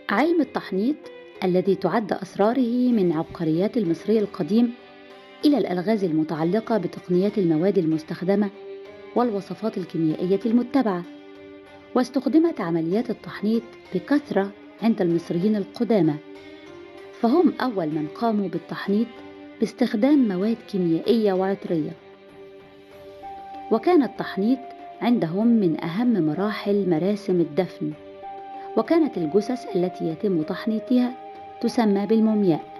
علم التحنيط الذي تعد أسراره من عبقريات المصري القديم إلى الألغاز المتعلقة بتقنيات المواد المستخدمة والوصفات الكيميائية المتبعة. واستخدمت عمليات التحنيط بكثرة عند المصريين القدامى، فهم أول من قاموا بالتحنيط باستخدام مواد كيميائية وعطرية. وكان التحنيط عندهم من أهم مراحل مراسم الدفن، وكانت الجثث التي يتم تحنيطها تسمى بالمومياء.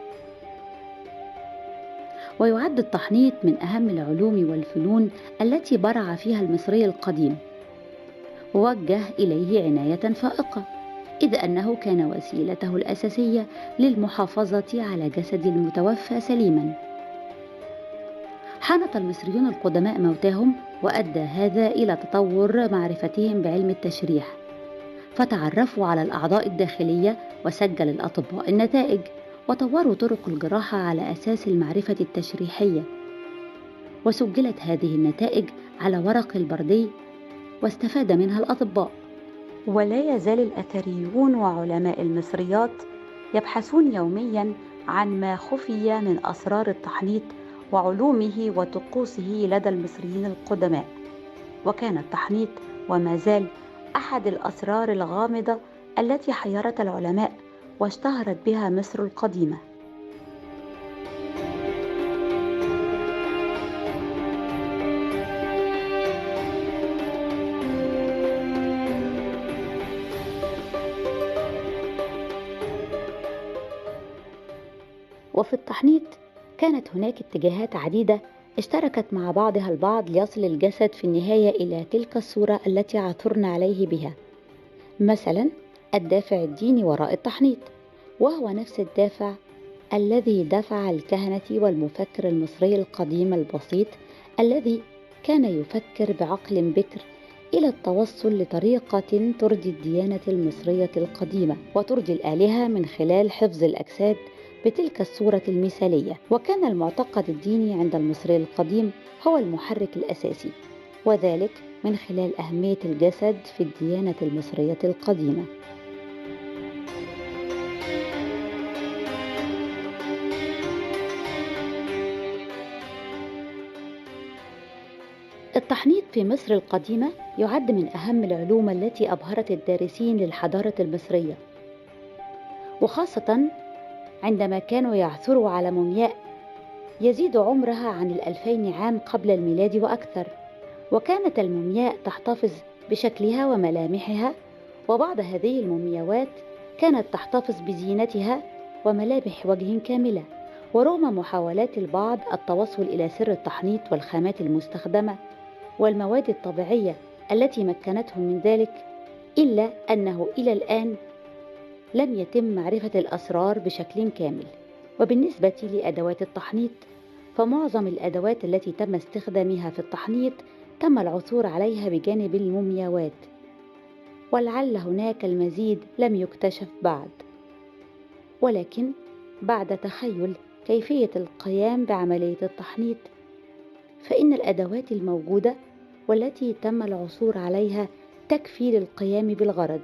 ويعد التحنيط من أهم العلوم والفنون التي برع فيها المصري القديم، ووجه إليه عناية فائقة، إذ أنه كان وسيلته الأساسية للمحافظة على جسد المتوفى سليما. حنط المصريون القدماء موتاهم، وأدى هذا إلى تطور معرفتهم بعلم التشريح، فتعرفوا على الأعضاء الداخلية، وسجل الأطباء النتائج، وطوروا طرق الجراحة على أساس المعرفة التشريحية، وسجلت هذه النتائج على ورق البردي، واستفاد منها الأطباء. ولا يزال الأثريون وعلماء المصريات يبحثون يوميا عن ما خفي من أسرار التحنيط وعلومه وطقوسه لدى المصريين القدماء. وكان التحنيط وما زال أحد الأسرار الغامضة التي حيرت العلماء واشتهرت بها مصر القديمة. وفي التحنيط كانت هناك اتجاهات عديدة اشتركت مع بعضها البعض ليصل الجسد في النهاية إلى تلك الصورة التي عثرنا عليه بها. مثلا الدافع الديني وراء التحنيط، وهو نفس الدافع الذي دفع الكهنة والمفكر المصري القديم البسيط الذي كان يفكر بعقل بكر إلى التوصل لطريقة ترضي الديانة المصرية القديمة وترضي الآلهة من خلال حفظ الأجساد بتلك الصورة المثالية. وكان المعتقد الديني عند المصري القديم هو المحرك الأساسي، وذلك من خلال أهمية الجسد في الديانة المصرية القديمة. التحنيط في مصر القديمة يعد من أهم العلوم التي أبهرت الدارسين للحضارة المصرية، وخاصة عندما كانوا يعثروا على مومياء يزيد عمرها عن 2000 عام قبل الميلاد وأكثر. وكانت المومياء تحتفظ بشكلها وملامحها، وبعض هذه المومياوات كانت تحتفظ بزينتها وملامح وجه كاملة. ورغم محاولات البعض التوصل إلى سر التحنيط والخامات المستخدمة والمواد الطبيعية التي مكنتهم من ذلك، إلا أنه إلى الآن لم يتم معرفة الأسرار بشكل كامل. وبالنسبة لأدوات التحنيط، فمعظم الأدوات التي تم استخدامها في التحنيط تم العثور عليها بجانب المومياوات، ولعل هناك المزيد لم يكتشف بعد. ولكن بعد تخيل كيفية القيام بعملية التحنيط، فإن الأدوات الموجودة والتي تم العثور عليها تكفي للقيام بالغرض.